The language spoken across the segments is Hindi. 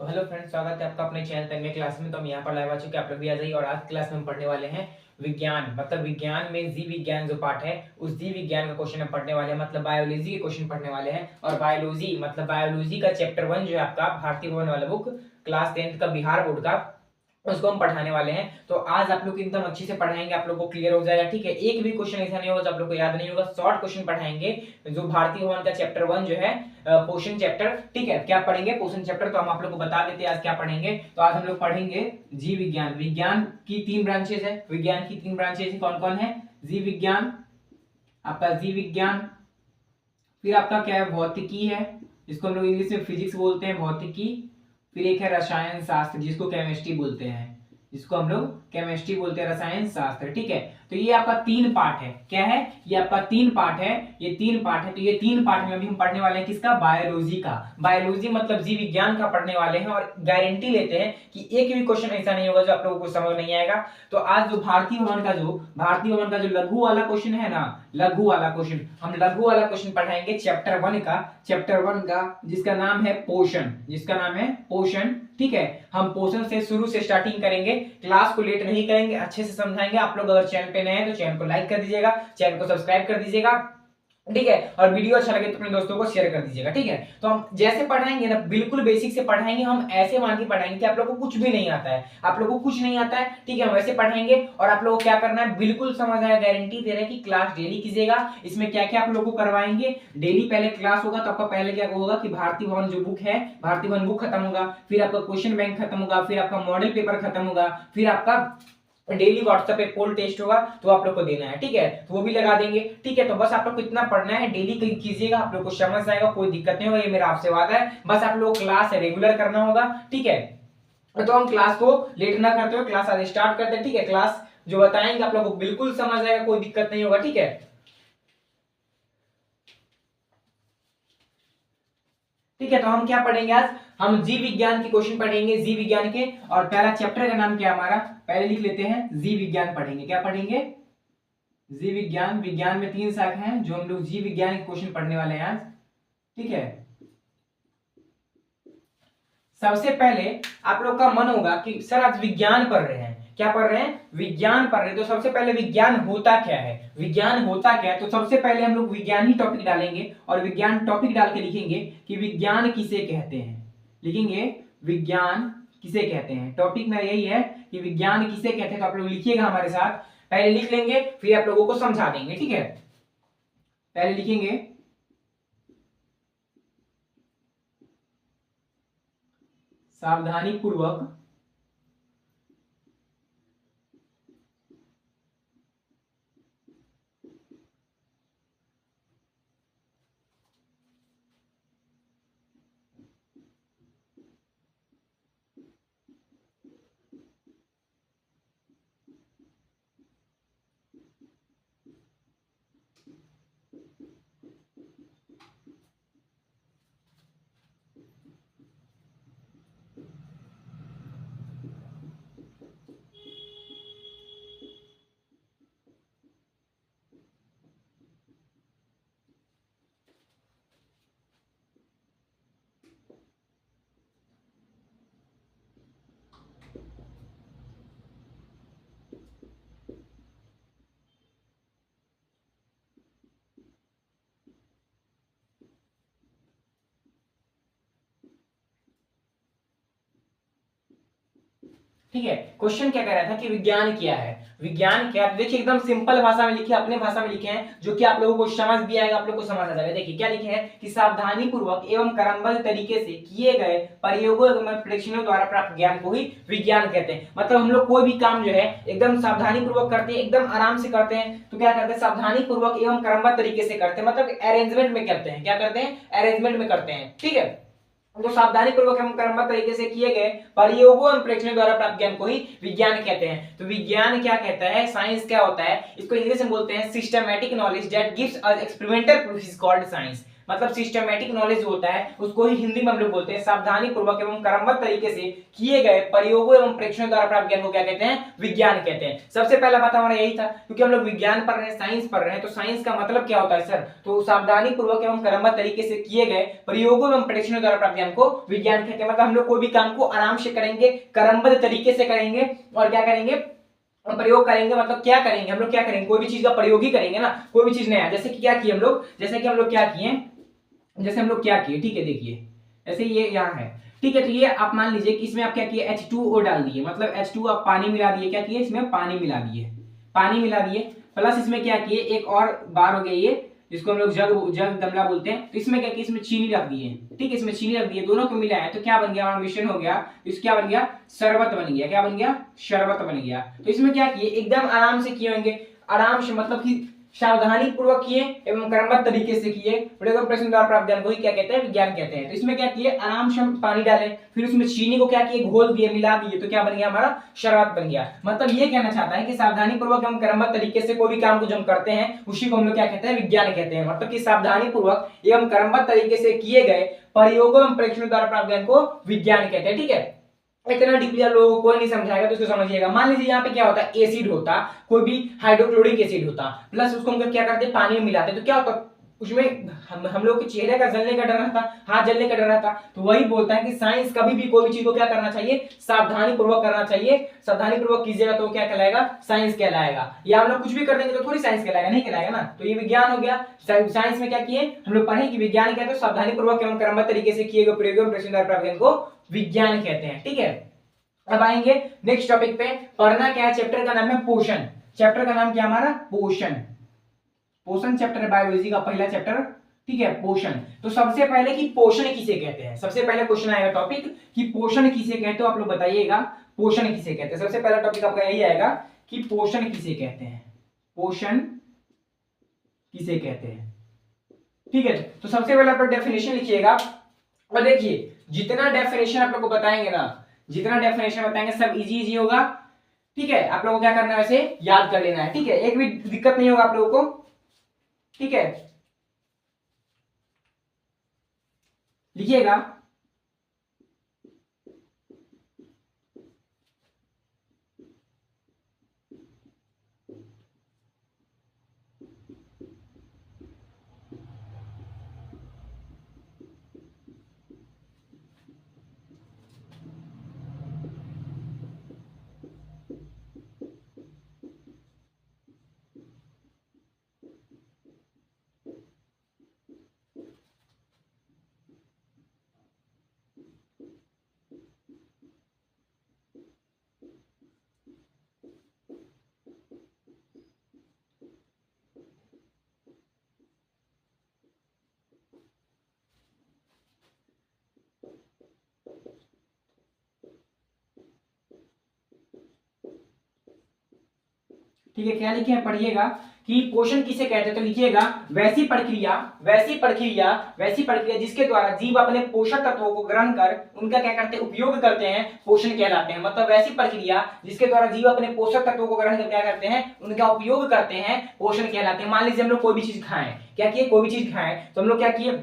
तो हेलो फ्रेंड्स, स्वागत है आपका अपने चैनल तन्मय क्लास में। तो हम यहाँ पर लाइव आ चुके हैं, आप लोग भी आ जाइए। और आज क्लास में हम पढ़ने वाले हैं विज्ञान, मतलब विज्ञान में जीव विज्ञान जो पार्ट है उस जीव विज्ञान का क्वेश्चन हम पढ़ने वाले हैं, मतलब बायोलॉजी के क्वेश्चन पढ़ने वाले हैं। और बायोलॉजी मतलब बायोलॉजी का चैप्टर 1 जो है आपका भारतीय भवन वाला बुक, क्लास 10th का बिहार बोर्ड का, उसको हम पढ़ाने वाले हैं। तो आज आप लोग एकदम अच्छे से पढ़ाएंगे, आप लोग को क्लियर हो जाएगा, ठीक है। एक भी क्वेश्चन ऐसा नहीं होगा जो आप लोग को याद नहीं होगा। शॉर्ट क्वेश्चन पढ़ाएंगे जो भारतीय भवन का चैप्टर 1 जो है पोषण चैप्टर, ठीक है। क्या पढ़ेंगे? पोषण चैप्टर। तो हम आप लोग को बता देते हैं आज क्या पढ़ेंगे। तो आज हम लोग पढ़ेंगे जीव विज्ञान। विज्ञान की 3 ब्रांचेस है, विज्ञान की 3 ब्रांचेस कौन कौन है? जीव विज्ञान, आपका जीव विज्ञान, फिर आपका क्या है? भौतिकी है, जिसको हम लोग इंग्लिश में फिजिक्स बोलते हैं, भौतिकी। फिर एक है रसायन शास्त्र, जिसको केमिस्ट्री बोलते हैं, जिसको हम लोग केमिस्ट्री बोलते हैं, रसायन शास्त्र, ठीक है। तो ये आपका 3 पार्ट है। क्या है? ये आपका 3 पार्ट है, ये 3 पार्ट है। तो ये 3 पार्ट में अभी हम पढ़ने वाले हैं किसका? बायोलॉजी का। बायोलॉजी मतलब जीव विज्ञान का पढ़ने वाले हैं। और गारंटी लेते हैं कि एक भी क्वेश्चन ऐसा नहीं होगा जो आप लोगों को समझ नहीं आएगा। तो आज जो भारतीय भवन का जो लघु वाला क्वेश्चन है ना, लघु वाला क्वेश्चन, हम लघु वाला क्वेश्चन पढ़ाएंगे चैप्टर 1 का, जिसका नाम है पोषण, जिसका नाम है पोषण, ठीक है। हम पोषण से शुरू से स्टार्टिंग करेंगे, क्लास को लेट नहीं करेंगे, अच्छे से समझाएंगे। आप लोग अगर चैनल पे नए हैं तो चैनल को लाइक कर दीजिएगा, चैनल को सब्सक्राइब कर दीजिएगा, ठीक है। और वीडियो अच्छा लगे तो अपने दोस्तों को शेयर कर दीजिएगा, ठीक है। तो हम जैसे पढ़ाएंगे ना, बिल्कुल बेसिक से पढ़ाएंगे, हम ऐसे मान के पढ़ाएंगे कि आप लोगों को कुछ भी नहीं आता है, आप लोगों को कुछ नहीं आता है, ठीक है। हम वैसे पढ़ाएंगे और आप लोगों को क्या करना है, बिल्कुल समझ आएगा, गारंटी दे रहे हैं कि क्लास डेली कीजिएगा। इसमें क्या क्या आप लोगों को करवाएंगे, डेली पहले क्लास होगा तो आपका पहले क्या होगा कि भारतीय भवन जो बुक है, भारतीय भवन बुक खत्म होगा, फिर आपका क्वेश्चन बैंक खत्म होगा, फिर आपका मॉडल पेपर खत्म होगा, फिर आपका डेली व्हाट्सएप पे पोल टेस्ट होगा तो आप लोग को देना है, ठीक है। तो वो भी लगा देंगे, ठीक है। तो बस आप लोग को इतना पढ़ना है, डेली कीजिएगा, आप लोग को समझ आएगा, कोई दिक्कत नहीं होगा, ये मेरा आपसे वादा है। बस आप लोग क्लास रेगुलर करना होगा, ठीक है। तो हम क्लास को लेट ना करते हुए क्लास आज स्टार्ट करते हैं, ठीक है। क्लास जो बताएंगे आप लोग को बिल्कुल समझ आएगा, कोई दिक्कत नहीं होगा, ठीक है। ठीक है, तो हम क्या पढ़ेंगे आज? हम जीव विज्ञान के क्वेश्चन पढ़ेंगे, जीव विज्ञान के। और पहला चैप्टर का नाम क्या है हमारा? पहले लिख लेते हैं, जीव विज्ञान पढ़ेंगे। क्या पढ़ेंगे? जीव विज्ञान। विज्ञान में 3 शाखा हैं जो हम लोग जीव विज्ञान के क्वेश्चन पढ़ने वाले हैं आज, ठीक है। सबसे पहले आप लोग का मन होगा कि सर आज विज्ञान पढ़ रहे हैं, क्या पढ़ रहे हैं? विज्ञान पढ़ रहे हैं। तो सबसे पहले विज्ञान होता क्या है, विज्ञान होता क्या है? तो सबसे पहले हम लोग विज्ञान ही टॉपिक डालेंगे और विज्ञान टॉपिक डाल के लिखेंगे कि विज्ञान किसे कहते हैं। लिखेंगे विज्ञान किसे कहते हैं, टॉपिक में यही है कि विज्ञान किसे कहते हैं। तो आप लोग लिखिएगा हमारे साथ, पहले लिख लेंगे फिर आप लोगों को समझा देंगे, ठीक है। पहले लिखेंगे सावधानी पूर्वक, ठीक है। क्वेश्चन क्या कह रहा था कि विज्ञान क्या है, विज्ञान क्या? देखिए एकदम सिंपल भाषा में लिखे, अपने भाषा में लिखे हैं, जो कि आप लोगों को समझ भी आएगा, आप लोगों को समझ आ जाएगा। देखिए क्या लिखे हैं कि सावधानी पूर्वक एवं क्रमबद्ध तरीके से किए गए प्रयोगों एवं परीक्षणों द्वारा प्राप्त ज्ञान को ही विज्ञान कहते हैं। मतलब हम लोग कोई भी काम जो है एकदम सावधानी पूर्वक करते हैं, एकदम आराम से करते हैं। तो क्या करते हैं? सावधानी पूर्वक एवं क्रमबद्ध तरीके से करते हैं, मतलब अरेंजमेंट में करते हैं। क्या करते हैं? अरेंजमेंट में करते हैं, ठीक है। तो सावधानी पूर्वक एवं क्रमबद्ध तरीके से किए गए प्रयोगों एवं परीक्षणों द्वारा प्राप्त ज्ञान को ही विज्ञान कहते हैं। तो विज्ञान क्या कहता है, साइंस क्या होता है, इसको इंग्लिश में बोलते हैं systematic knowledge that gives us experimental proof is called science. मतलब सिस्टमेटिक नॉलेज होता है उसको ही हिंदी में हम लोग बोलते हैं सावधानी पूर्वक एवं क्रमबद्ध तरीके से किए गए प्रयोगों एवं परीक्षणों द्वारा प्राप्त ज्ञान को क्या कहते हैं, विज्ञान कहते हैं। सबसे पहला बात हमारा यही था, क्योंकि हम लोग विज्ञान पढ़ रहे हैं, साइंस पढ़ रहे हैं, तो साइंस का मतलब क्या होता है सर, तो सावधानी पूर्वक एवं क्रमबद्ध तरीके से किए गए प्रयोगों एवं परीक्षणों द्वारा प्राप्त ज्ञान को विज्ञान कहते हैं। मतलब हम लोग कोई भी काम को आराम से करेंगे, क्रमबद्ध तरीके से करेंगे और क्या करेंगे, प्रयोग करेंगे। मतलब क्या करेंगे हम लोग, क्या करेंगे, कोई भी चीज का प्रयोग ही करेंगे ना, कोई भी चीज नया। जैसे कि क्या किए हम लोग, जैसे कि हम लोग क्या किए, जैसे हम लोग क्या किए, ठीक है देखिए ऐसे ये यहाँ है, ठीक है। तो ये आप मान लीजिए कि इसमें आप क्या किए, H2O डाल दिए, मतलब H2 आप पानी मिला दिए, क्या किए इसमें पानी मिला दिए, पानी मिला दिए, प्लस इसमें क्या किए एक और बार हो गया ये जिसको हम लोग जग दमला बोलते हैं। तो इसमें क्या किया, इसमें चीनी रख दिए, ठीक है, इसमें चीनी रख दिए, दोनों को मिलाया तो क्या बन गया, हमारा मिश्रण हो गया, इस क्या बन गया, शरबत बन गया। क्या बन गया, शरबत बन गया। तो इसमें क्या किए, एकदम आराम से किए होंगे, आराम से मतलब कि सावधानी पूर्वक किए एवं क्रमबद्ध तरीके से किए, प्रयोग प्रश्न द्वारा प्राप्त ज्ञान को ही क्या कहते हैं, विज्ञान कहते हैं। तो इसमें क्या किए, आराम से हम पानी डाले, फिर उसमें चीनी को क्या किए, घोल दिए, मिला दिए, तो क्या बन गया, हमारा शरबत बन गया। मतलब ये कहना चाहता है कि सावधानी पूर्वक एवं क्रमबद्ध तरीके से कोई भी काम को जो हम करते हैं उसी को हम लोग क्या कहते हैं, विज्ञान कहते हैं। मतलब कि सावधानी पूर्वक एवं क्रमबद्ध तरीके से किए गए प्रयोगों एवं परीक्षणों द्वारा प्राप्त ज्ञान को विज्ञान कहते हैं। ठीक है, इतना डीपली लोगों को कोई नहीं समझाएगा तो इसको समझिएगा। मान लीजिए यहाँ पे क्या होता है, एसिड होता, कोई भी हाइड्रोक्लोरिक एसिड होता, प्लस उसको हम क्या करते हैं, पानी में मिलाते, तो क्या होता, उसमें हम लोग के चेहरे का जलने का डर रहता, हाथ जलने का डर रहता। तो वही बोलता है कि साइंस कभी भी कोई भी चीज को क्या करना चाहिए, सावधानी पूर्वक करना चाहिए। सावधानी पूर्वक कीजिएगा तो क्या कहलाएगा, साइंस कहलाएगा। या हम लोग कुछ भी कर देंगे तो थोड़ी साइंस कहलाएगा, नहीं कहलाएगा ना। तो ये विज्ञान हो गया। साइंस में क्या किए हम लोग पढ़े कि विज्ञान कहते हैं सावधानी पूर्वक एवं क्रमबद्ध तरीके से किए गए प्रयोगों एवं परीक्षणों द्वारा प्राप्त ज्ञान को विज्ञान कहते हैं। ठीक है, अब आएंगे नेक्स्ट टॉपिक पे। पढ़ना क्या है, चैप्टर का नाम है पोषण। चैप्टर का नाम क्या हमारा, पोषण। पोषण चैप्टर है बायोलॉजी का पहला चैप्टर, ठीक है, पोषण। तो सबसे पहले कि पोषण किसे कहते हैं, सबसे पहले क्वेश्चन आएगा टॉपिक कि पोषण किसे कहते हो, आप लोग बताइएगा पोषण किसे कहते हैं। सबसे पहला टॉपिक आपका यही आएगा कि पोषण किसे कहते हैं, पोषण किसे कहते हैं। ठीक है, तो सबसे पहले आप लोग डेफिनेशन लिखिएगा और देखिए जितना डेफिनेशन आप लोग को बताएंगे ना, जितना डेफिनेशन बताएंगे सब इजी इजी होगा। ठीक है, आप लोगों को क्या करना है, वैसे याद कर लेना है। ठीक है, एक भी दिक्कत नहीं होगा आप लोगों को। ठीक है, लिखिएगा। ठीक है, क्या लिखे हैं, पढ़िएगा कि पोषण किसे कहते हैं। तो लिखिएगा वैसी प्रक्रिया जिसके द्वारा जीव अपने पोषक तत्वों को ग्रहण कर उनका क्या करते हैं, उपयोग करते हैं, पोषण कहलाते हैं। मतलब वैसी प्रक्रिया जिसके द्वारा जीव अपने पोषक तत्वों को ग्रहण कर क्या करते हैं, उनका उपयोग करते हैं, पोषण कहलाते हैं। मान लीजिए हम लोग कोई भी चीज खाएं, क्या किए, कोई भी चीज खाएं तो हम लोग क्या किए,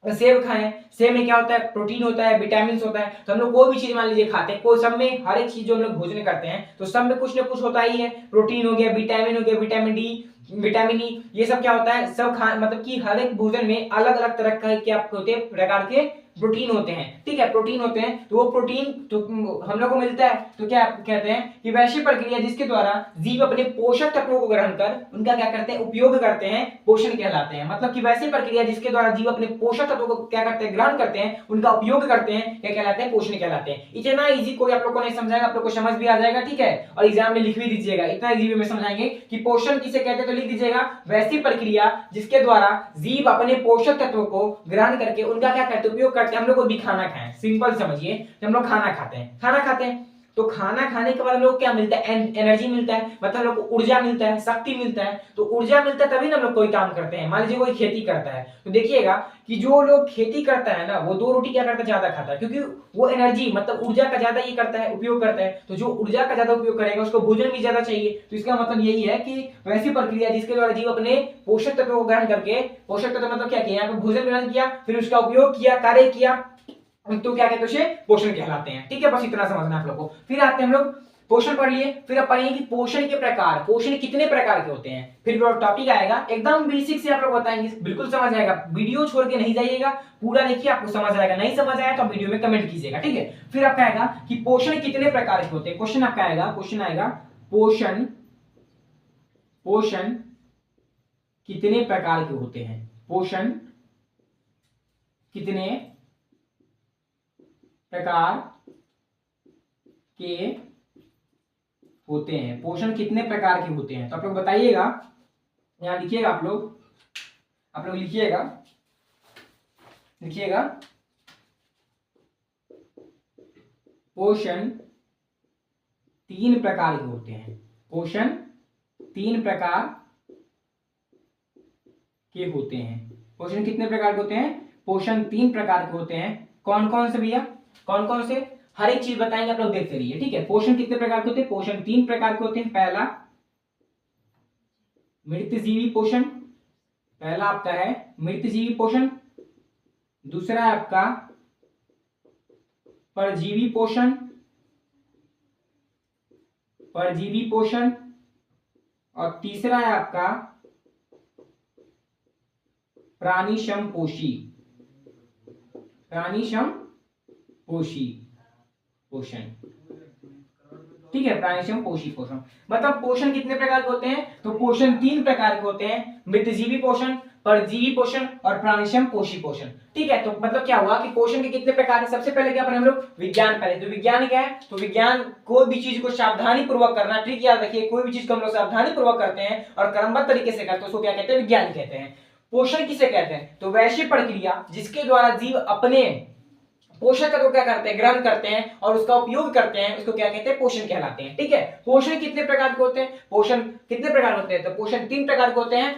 सेब खाएं, सेब में क्या होता है, प्रोटीन होता है, विटामिन होता है। तो हम लोग कोई भी चीज मान लीजिए खाते हैं, कोई सब में हर एक चीज जो हम लोग भोजन करते हैं तो सब में कुछ ना कुछ होता ही है। प्रोटीन हो गया, विटामिन हो गया, विटामिन डी, विटामिन ई, ये सब क्या होता है, सब मतलब कि हर एक भोजन में अलग अलग तरह का क्या होते हैं, प्रकार के प्रोटीन होते हैं। ठीक है, प्रोटीन होते हैं, तो वो प्रोटीन तो हम लोग को मिलता है। तो क्या कहते हैं कि वैसी प्रक्रिया जिसके द्वारा जीव अपने पोषक तत्वों को ग्रहण कर उनका क्या करते हैं, उपयोग करते हैं, पोषण कहलाते हैं। मतलब कि वैसी प्रक्रिया जिसके द्वारा जीव अपने पोषक तत्वों को क्या करते हैं, ग्रहण करते हैं, उनका उपयोग करते हैं, क्या कहलाते हैं, पोषण कहलाते हैं। इतना इजी कोई आप लोग को नहीं समझाएगा, आप लोग को समझ भी आ जाएगा। ठीक है, और एग्जाम में लिख भी दीजिएगा, इतना इजी में समझाएंगे कि पोषण किसे कहते हैं। तो लिख दीजिएगा वैसी प्रक्रिया जिसके द्वारा जीव अपने पोषक तत्वों को ग्रहण करके उनका क्या करते हैं, उपयोग करते हैं। हम लोग को भी खाना खाएं, सिंपल समझिए, हम लोग खाना खाते हैं तो खाना खाने के बाद हम लोग क्या मिलता है, एनर्जी मिलता है, मतलब हम लोग को ऊर्जा मिलता है, शक्ति मिलता है। तो ऊर्जा मिलता है तभी ना हम लोग कोई काम करते हैं। मान लीजिए कोई खेती करता है, तो देखिएगा कि जो लोग खेती करता है ना, वो 2 रोटी क्या करता है, ज्यादा खाता है, क्योंकि वो एनर्जी मतलब ऊर्जा का ज्यादा ये करता है, उपयोग करता है। तो जो ऊर्जा का ज्यादा उपयोग करेगा उसको भोजन भी ज्यादा चाहिए। तो इसका मतलब यही है कि वैसी प्रक्रिया जिसके द्वारा जीव अपने पोषक तत्वों को ग्रहण करके, पोषक तत्व मतलब क्या किया, यहाँ पे भोजन ग्रहण किया, फिर उसका उपयोग किया, कार्य किया, तो क्या कहते हैं, उसे पोषण कहलाते हैं। ठीक है, बस इतना समझना है आप लोग को। फिर आते हैं हम लोग, पोषण पढ़ लिए, फिर अब पढ़ेंगे कि पोषण के प्रकार, पोषण कितने प्रकार के होते हैं। फिर टॉपिक आएगा एकदम बेसिक से आप लोग बताएंगे, बिल्कुल समझ आएगा, वीडियो छोड़ के नहीं जाइएगा, पूरा देखिए आपको समझ आएगा। नहीं समझ आया तो आप वीडियो में कमेंट कीजिएगा, ठीक है। फिर आपका आएगा कि पोषण कितने प्रकार के होते हैं। क्वेश्चन आपका आएगा, क्वेश्चन आएगा पोषण, पोषण कितने प्रकार के होते हैं, पोषण कितने प्रकार के होते हैं, पोषण कितने प्रकार के होते हैं। तो आप लोग बताइएगा, यहां लिखिएगा, आप लोग लिखिएगा, लिखिएगा पोषण 3 प्रकार के होते हैं, पोषण 3 प्रकार के होते हैं। पोषण कितने प्रकार के होते हैं, पोषण 3 प्रकार के होते हैं। कौन कौन से भैया, कौन कौन से, हर एक चीज बताएंगे, आप लोग देखते रहिए, ठीक है। पोषण कितने प्रकार के होते हैं, पोषण 3 प्रकार के होते हैं। पहला मृतजीवी पोषण, पहला आपका है मृतजीवी पोषण, दूसरा है आपका परजीवी पोषण, परजीवी पोषण, और तीसरा है आपका प्राणिशम पोषी, प्राणिशम पोषी पोषण, ठीक है। प्राणिशम पोषी पोषण मतलब पोषण कितने प्रकार के होते हैं, तो पोषण 3 प्रकार के होते हैं, मृतजीवी पोषण, परजीवी पोषण और प्राणिशम पोषी पोषण, ठीक है। तो मतलब क्या हुआ कि पोषण के कितने प्रकार हैं। सबसे पहले क्या पढ़े हम लोग, विज्ञान पहले। तो विज्ञान क्या है, तो विज्ञान कोई भी चीज को सावधानी पूर्वक करना, ट्रिक याद रखिए, कोई भी चीज को हम लोग सावधानी पूर्वक करते हैं और क्रमबद्ध तरीके से करते हैं, उसको क्या कहते हैं, विज्ञान कहते हैं। पोषण किसे कहते हैं, तो वैसी प्रक्रिया जिसके द्वारा जीव अपने पोषक तत्व क्या करते हैं, ग्रहण करते हैं और उसका उपयोग करते हैं, उसको क्या कहते हैं, पोषण कहलाते हैं, ठीक है। पोषण कितने प्रकार के होते हैं, पोषण कितने प्रकार होते हैं, तो पोषण 3 प्रकार के होते हैं,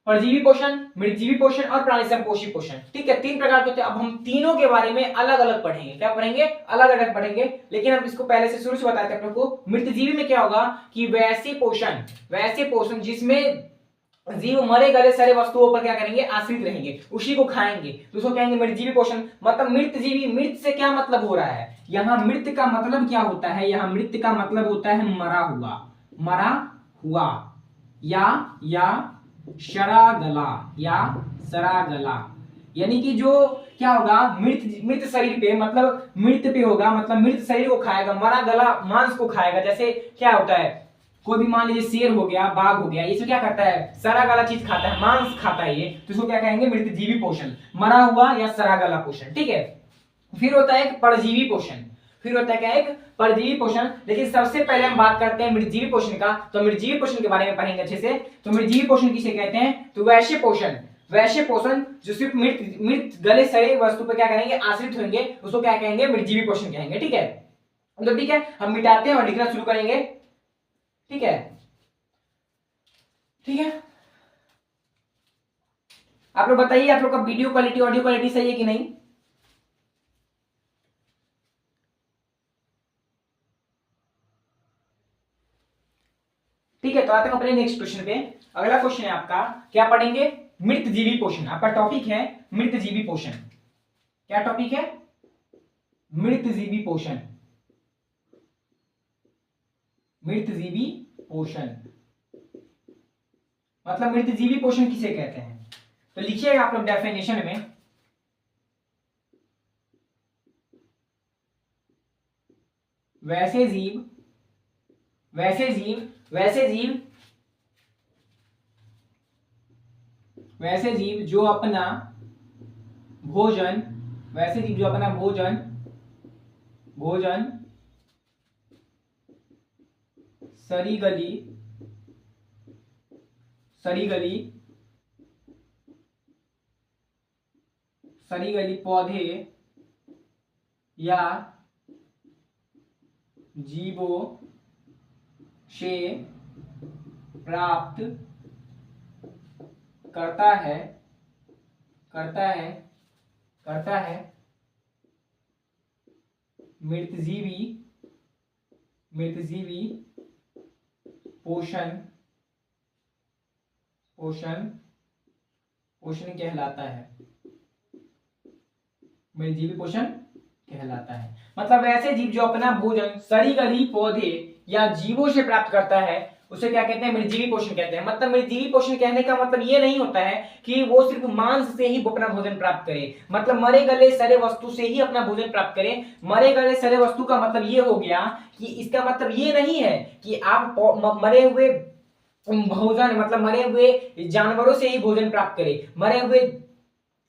परजीवी पोषण, मृतजीवी पोषण और प्राणिशम पोषी पोषण, ठीक है। 3 प्रकार के होते हैं। अब हम तीनों के बारे में अलग अलग पढ़ेंगे, क्या पढ़ेंगे, अलग अलग पढ़ेंगे, लेकिन हम इसको पहले से शुरू से बताते हैं आप लोगों को। मृतजीवी में क्या होगा कि वैसे पोषण जिसमें जीव मरे गले सारे वस्तुओं पर क्या करेंगे, आश्रित रहेंगे, उसी को खाएंगे, तो उसको कहेंगे मृतजीवी पोषण। मतलब मृतजीवी, मृत से क्या मतलब हो रहा है, यहाँ मृत का मतलब क्या होता है, यहाँ मृत का मतलब होता है मरा हुआ, मरा हुआ, या शरागला, या सरागला, यानी कि जो क्या होगा, मृत शरीर पे, मतलब मृत पे होगा, मतलब मृत शरीर को खाएगा, मरा गला मांस को खाएगा। जैसे क्या होता है, कोई भी मान लीजिए शेर हो गया, बाघ हो गया, ये सब क्या करता है, सरागला चीज खाता है, मांस खाता है ये, तो इसको क्या कहेंगे, मृतजीवी पोषण, मरा हुआ या सरागला पोषण, ठीक है। फिर होता है परजीवी पोषण, फिर होता है क्या, एक परजीवी पोषण। लेकिन सबसे पहले हम बात करते हैं मृतजीवी पोषण का, तो मृतजीवी पोषण के बारे में पढ़ेंगे अच्छे से। तो मृतजीवी पोषण किसे कहते हैं, तो वैश्य पोषण, वैश्य पोषण जो सिर्फ मृत गले सड़े वस्तु पर क्या करेंगे, आश्रित होंगे, उसको क्या कहेंगे, मृतजीवी पोषण कहेंगे, ठीक है। तो ठीक है, हम मिटाते हैं और लिखना शुरू करेंगे, ठीक है, ठीक है। आप लोग बताइए, आप लोग का वीडियो क्वालिटी, ऑडियो क्वालिटी सही है कि नहीं। ठीक है, तो आते हैं अपने नेक्स्ट क्वेश्चन पे। अगला क्वेश्चन है आपका, क्या पढ़ेंगे, मृतजीवी पोषण। आपका टॉपिक है मृतजीवी पोषण। क्या टॉपिक है, मृतजीवी पोषण, मृतजीवी पोषण मतलब मृतजीवी पोषण किसे कहते हैं, तो लिखिएगा आप लोग डेफिनेशन में, वैसे जीव, वैसे जीव, वैसे जीव, वैसे जीव जो अपना भोजन, वैसे जीव जो अपना भोजन, भोजन सरीगली, सरीगली, सरीगली पौधे या जीवों से प्राप्त करता है करता है करता है मृतजीवी मृतजीवी पोषण पोषण पोषण कहलाता है। मृतजीवी पोषण कहलाता है मतलब ऐसे जीव जो अपना भोजन सड़ी गली पौधे या जीवों से प्राप्त करता है उसे क्या कहते हैं, मृतजीवी पोषण कहते हैं। मतलब मृतजीवी पोषण कहने का मतलब ये नहीं होता है कि वो सिर्फ मांस से ही अपना भोजन प्राप्त करे, मतलब मरे गले सड़े वस्तु से ही अपना भोजन प्राप्त करे। मरे गले सड़े वस्तु का मतलब ये हो गया कि इसका मतलब ये नहीं है कि आप मरे हुए भोजन मतलब मरे हुए जानवरों से ही भोजन प्राप्त करें, मरे हुए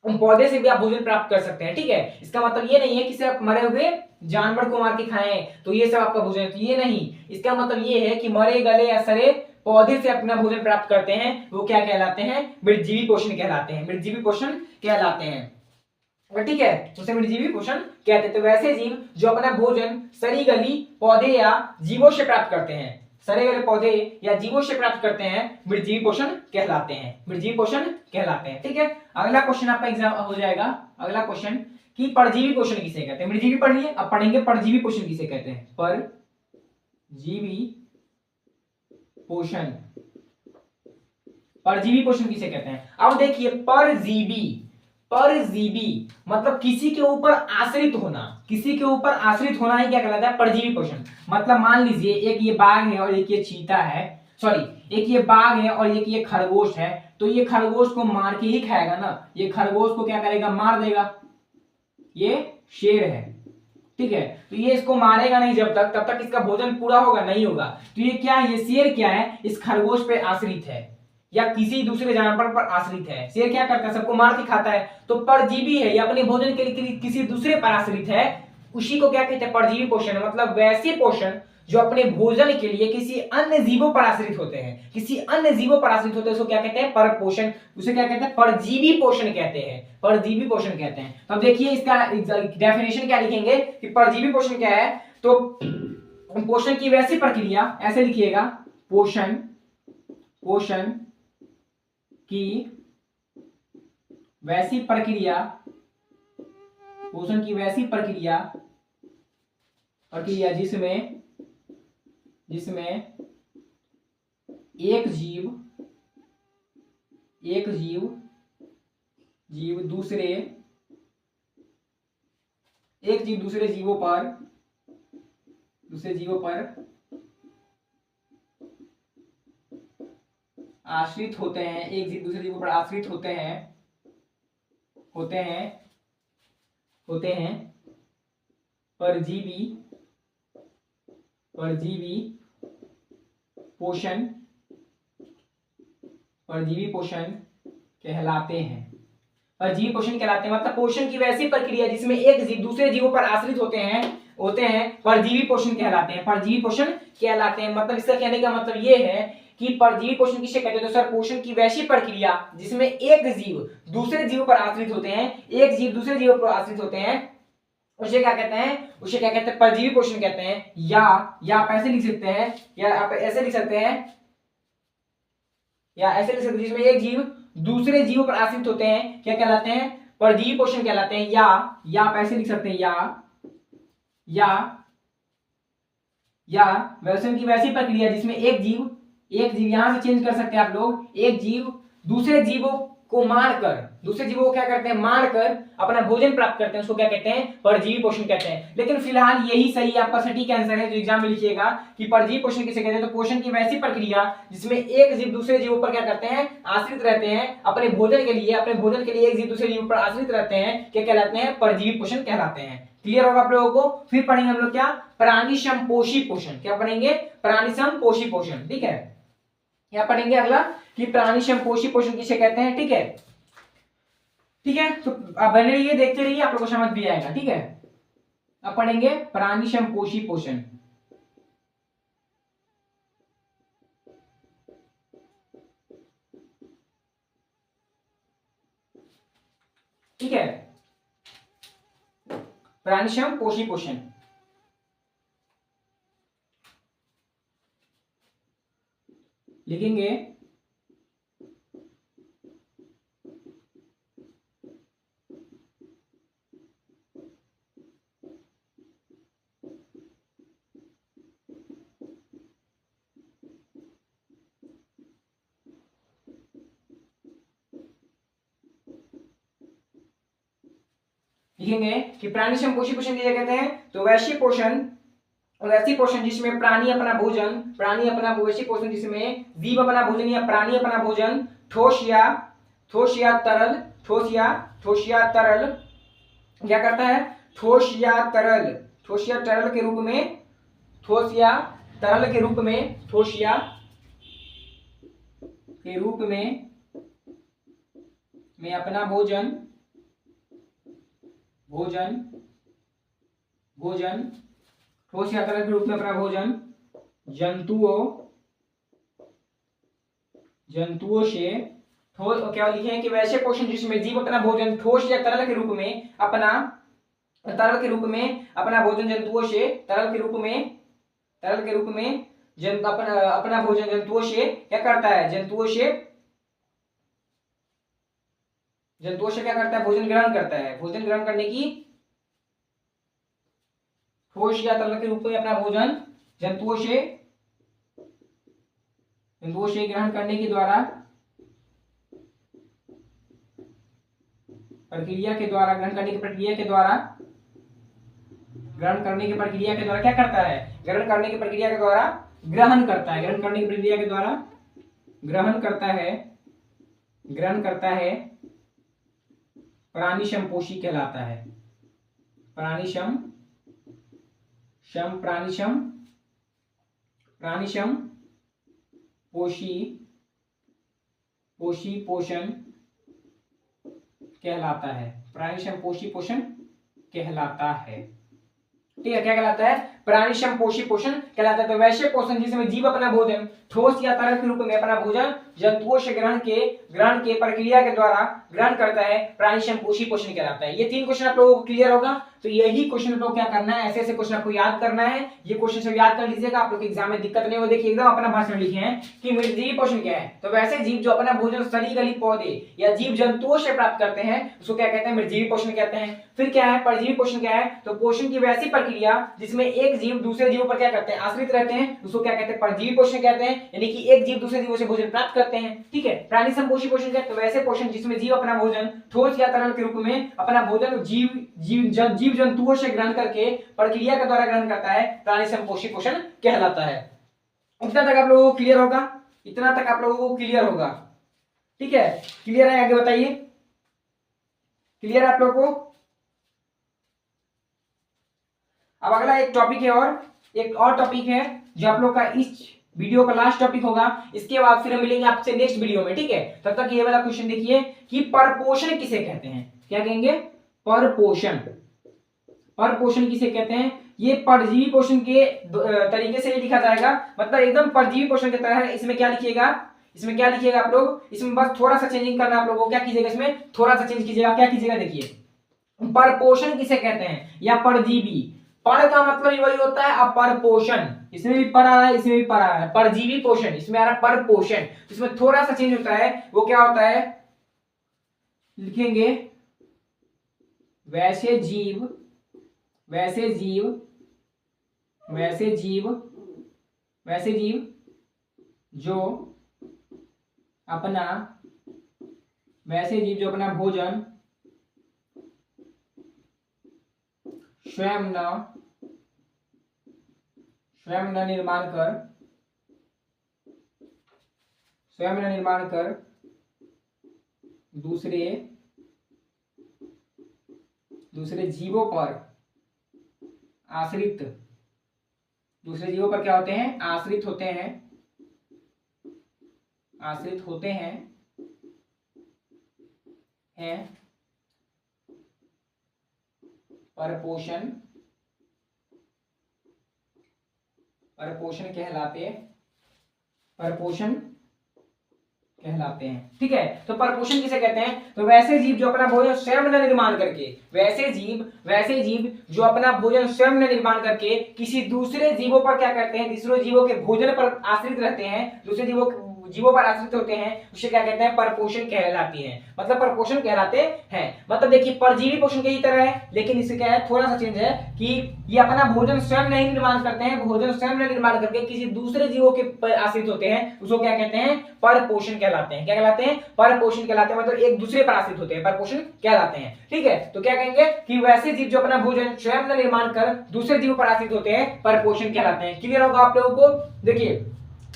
पौधे से भी आप भोजन प्राप्त कर सकते हैं, ठीक है। इसका मतलब ये नहीं है कि सिर्फ मरे हुए जानवर को मार के खाएं तो ये सब आपका भोजन, तो ये नहीं। इसका मतलब ये है कि मरे गले या सड़े पौधे से अपना भोजन प्राप्त करते हैं वो क्या कहलाते हैं, मृतजीवी पोषण कहलाते हैं, मृतजीवी पोषण कहलाते हैं, ठीक है। उसे मृतजीवी पोषण कहते हैं। तो वैसे जीव जो अपना भोजन सड़ी गली पौधे या जीवों से प्राप्त करते हैं, सड़े गले पौधे या जीवों से प्राप्त करते हैं, मृतजीवी पोषण कहलाते हैं, मृतजीवी पोषण कहलाते हैं, ठीक है। अगला क्वेश्चन आपका एग्जाम हो जाएगा। अगला क्वेश्चन कि परजीवी पोषण किसे कहते हैं। मृतजीवी पढ़ लिए, अब पढ़ेंगे परजीवी पोषण किसे कहते हैं। परजीवी पोषण, परजीवी पोषण किसे कहते हैं। अब देखिए परजीवी, परजीवी मतलब किसी के ऊपर आश्रित होना, किसी के ऊपर आश्रित होना ही क्या कहलाता है, परजीवी पोषण। मतलब मान लीजिए एक ये बाघ है और एक ये चीता है, सॉरी एक ये बाघ है और एक ये खरगोश है, तो ये खरगोश को मार के ही खाएगा ना, ये खरगोश को क्या करेगा, मार देगा। ये शेर है, ठीक है, तो ये इसको मारेगा नहीं जब तक, तब तक इसका भोजन पूरा होगा नहीं होगा। तो ये क्या है, ये शेर क्या है, इस खरगोश पे आश्रित है या किसी दूसरे जानवर पर आश्रित है। शेर क्या करता है, सबको मार के खाता है, तो परजीवी है, ये अपने भोजन के लिए किसी दूसरे पर आश्रित है, उसी को क्या कहते हैं, परजीवी पोषण। मतलब वैसे पोषण जो अपने भोजन के लिए किसी अन्य जीवों पर आश्रित होते हैं, किसी अन्य जीवों पर आश्रित होते हैं, उसको क्या कहते हैं, परपोषण। उसे क्या कहते हैं, परजीवी पोषण कहते हैं, परजीवी पोषण कहते हैं। तो अब देखिए इसका डेफिनेशन क्या लिखेंगे कि परजीवी पोषण क्या है। तो पोषण की वैसी प्रक्रिया, ऐसे लिखिएगा, पोषण पोषण की वैसी प्रक्रिया, पोषण की वैसी प्रक्रिया प्रक्रिया जिसमें जिसमें एक जीव दूसरे जीवों पर आश्रित होते हैं, एक जीव दूसरे जीवों पर आश्रित होते हैं परजीवी पोषण कहलाते हैं। परजीवी पोषण कहलाते हैं मतलब पोषण की वैसी प्रक्रिया जिसमें एक जीव दूसरे जीवों पर आश्रित होते हैं परजीवी पोषण कहलाते हैं, परजीवी पोषण कहलाते हैं। मतलब इसका कहने का मतलब ये है कि परजीवी पोषण किसे कहते हैं, तो सर पोषण की वैसी प्रक्रिया जिसमें एक जीव दूसरे जीव पर आश्रित होते हैं, एक जीव दूसरे जीव पर आश्रित होते हैं, उसे क्या कहते हैं, उसे क्या कहते हैं, परजीवी पोषण कहते हैं। या आप ऐसे लिख सकते हैं, या आप ऐसे लिख सकते हैं, या ऐसे लिख सकते हैं, जिसमें एक जीव दूसरे जीव पर आश्रित होते हैं, क्या कहलाते हैं, परजीवी पोषण कहलाते हैं। या आप ऐसे लिख सकते हैं, या वैसे की वैसी प्रक्रिया जिसमें एक जीव यहां से चेंज कर सकते हैं आप लोग, एक जीव दूसरे जीवों को मारकर, दूसरे जीवों को क्या करते हैं, मारकर अपना भोजन प्राप्त करते हैं, उसको क्या कहते हैं, परजीवी पोषण कहते हैं। लेकिन फिलहाल यही सही आपका सटीक आंसर है जो एग्जाम में लिखिएगा कि परजीवी पोषण किसे कहते हैं। तो पोषण की वैसी प्रक्रिया जिसमें एक जीव दूसरे जीवों पर क्या करते हैं, आश्रित रहते हैं अपने भोजन के लिए, एक जीव दूसरे जीव पर आश्रित रहते हैं, क्या कहलाते हैं, परजीवी पोषण कहलाते हैं। क्लियर होगा आप लोगों को। फिर पढ़ेंगे हम लोग क्या, प्राणी संपोषी पोषण। क्या पढ़ेंगे, प्राणी संपोषी पोषण, ठीक है। क्या पढ़ेंगे अगला कि प्राणी संपोषी पोषण किसे कहते हैं, ठीक है। तो बने रहिए, देखते रहिए, आप लोगों को समझ भी आएगा, ठीक है। अब पढ़ेंगे प्राणी संपोषी पोषण, ठीक है। प्राणी संपोषी पोषण लिखेंगे कि प्राणिशम पोषी पोषण किसे कहते हैं, तो वैश्य पोषण और ऐसी पोषण जिसमें प्राणी अपना भोजन, वैश्य पोषण जिसमें जीव अपना भोजन या प्राणी अपना भोजन ठोस या तरल क्या करता है, ठोस या तरल के रूप में अपना भोजन ठोस या तरल के रूप में अपना भोजन जंतुओं से क्या लिखे हैं कि वैसे पोषण जिसमें जीव अपना भोजन ठोस या तरल के रूप में अपना भोजन जंतुओं से अपना भोजन जंतुओं से क्या करता है, जंतुओं से क्या करता है, भोजन ग्रहण करता है। भोजन ग्रहण करने की ठोस या तरल के रूप में अपना भोजन जंतुओं से ग्रहण करने के द्वारा ग्रहण करने की प्रक्रिया के द्वारा क्या करता है, ग्रहण करने की प्रक्रिया के द्वारा ग्रहण करता है प्राणिशम पोषी कहलाता है। प्राणिशम पोषी पोषण कहलाता है। प्राणिशम पोषी पोषण कहलाता है, ठीक है। क्या कहलाता है, प्राणिशम पोषी पोषण कहलाता है। तो वैश्य पोषण जिसमें जीव अपना भोजन ठोस या तरल के रूप में अपना भोजन जंतुओं से ग्रहण के प्रक्रिया के द्वारा ग्रहण करता है, प्राणिशम पोषी पोषण कहलाता है। ये 3 क्वेश्चन आप लोगों को क्लियर होगा। तो यही क्वेश्चन आप लोग क्या करना है, ऐसे क्वेश्चन आपको याद करना है। ये क्वेश्चन सब याद कर लीजिएगा, आप लोग एग्जाम में दिक्कत नहीं हो। देखिए एकदम अपना भाषण लिखे हैं कि निर्जीव पोषण क्या है, तो वैसे जीव जो अपना भोजन सड़ी गली पौधे या जीव जंतुओं से प्राप्त करते हैं उसको क्या कहते हैं, निर्जीव पोषण कहते हैं। फिर क्या है, परजीवी पोषण क्या है, तो पोषण की वैसी प्रक्रिया जिसमें एक जीव दूसरे जीवों पर क्या करते हैं, आश्रित रहते हैं, उसको क्या कहते हैं, परजीवी पोषण कहते हैं। यानी कि एक जीव दूसरे जीवों से भोजन प्राप्त करते हैं, ठीक है। प्राणिशम पोषी पोषण क्या है, तो वैसे पोषण जिसमें जीव अपना भोजन ठोस या तरल के रूप में अपना भोजन जीव जंतुओं से ग्रहण करके प्रक्रिया के द्वारा ग्रहण करता है, प्राणिशम पोषी पोषण कहलाता है। इतना तक आप लोगों को क्लियर होगा, ठीक है। क्लियर है, आगे बताइए। क्लियर है आप लोगों को। अब अगला एक टॉपिक है और एक और टॉपिक है जो आप लोग का इस वीडियो का लास्ट टॉपिक होगा। इसके बाद फिर हम मिलेंगे आपसे नेक्स्ट वीडियो में, ठीक है। तब तक ये वाला क्वेश्चन देखिए कि परपोषण किसे कहते हैं। क्या कहेंगे, परपोषण किसे कहते हैं। ये परजीवी पोषण के तरीके से लिखा जाएगा, मतलब एकदम परजीवी पोषण की तरह है। इसमें क्या लिखिएगा आप लोग, इसमें बस थोड़ा सा चेंजिंग करना आप लोगों को। क्या कीजिएगा, इसमें थोड़ा सा चेंज कीजिएगा। क्या कीजिएगा, देखिए परपोषण किसे कहते हैं या परजीवी। पर का मतलब वही होता है अपर पोषण, इसमें भी पर आ रहा है, इसमें भी पर आ रहा है। परजीवी पोषण, इसमें आ रहा है पर पोषण। इसमें थोड़ा सा चेंज होता है, वो क्या होता है, लिखेंगे वैसे जीव जो अपना भोजन स्वयं न निर्माण कर दूसरे जीवों पर आश्रित, दूसरे जीवों पर क्या होते हैं, आश्रित होते हैं परपोषण कहलाते हैं, ठीक है। तो परपोषण किसे कहते हैं, तो वैसे जीव जो अपना भोजन स्वयं न निर्माण करके, वैसे जीव जो अपना भोजन स्वयं न निर्माण करके किसी दूसरे जीवों पर क्या करते हैं, दूसरे जीवों के भोजन पर आश्रित रहते हैं, दूसरे जीवों पर आश्रित होते हैं उसे क्या कहते हैं, परपोषण कहलाती है, मतलब परपोषण कहलाते हैं। मतलब देखिए परजीवी पोषण की तरह है, लेकिन इससे क्या है, थोड़ा सा चेंज है कि ये अपना भोजन स्वयं नहीं निर्माण करते हैं, भोजन स्वयं नहीं निर्माण करके किसी दूसरे जीवों के पर आश्रित होते हैं, उसको क्या कहते हैं, परपोषण कहलाते हैं। क्या कहलाते हैं, परपोषण कहलाते हैं, मतलब एक दूसरे पर आश्रित होते हैं, परपोषण कहलाते हैं। ठीक है, तो क्या कहेंगे कि वैसे जीव जो अपना भोजन स्वयं न निर्माण कर दूसरे जीवों पर आश्रित होते हैं, परपोषण कहलाते हैं। क्लियर होगा आप लोगों को। देखिए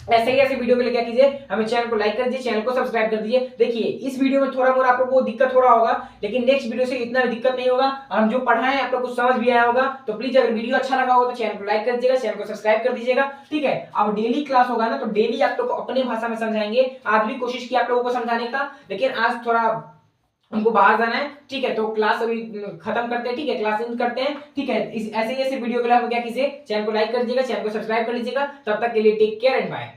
ऐसे ही ऐसे वीडियो के लिए क्या कीजिए, हमें चैनल को लाइक कर दीजिए, चैनल को सब्सक्राइब कर दीजिए। देखिए इस वीडियो में थोड़ा मोड़ा आप लोगों को दिक्कत हो रहा होगा, लेकिन नेक्स्ट वीडियो से इतना दिक्कत नहीं होगा। हम जो पढ़ाएं आप लोग को समझ भी आया होगा। तो प्लीज अगर वीडियो अच्छा लगा हो तो चैनल को लाइक कर दीजिएगा, चैनल को सब्सक्राइब कर दीजिएगा। ठीक है, अब डेली क्लास होगा ना, तो डेली आप लोग को अपने भाषा में समझाएंगे। आज भी कोशिश की आप लोगों को समझाने का, लेकिन आज थोड़ा हमको बाहर जाना है। ठीक है, तो क्लास अभी खत्म करते हैं। ठीक है, क्लास एंड करते हैं। ठीक है, इस ऐसे ही ऐसे वीडियो के लिए आप क्या कीजिए, चैनल को लाइक कर दीजिएगा, चैनल को सब्सक्राइब कर लीजिएगा। तब तक के लिए टेक केयर एंड बाय।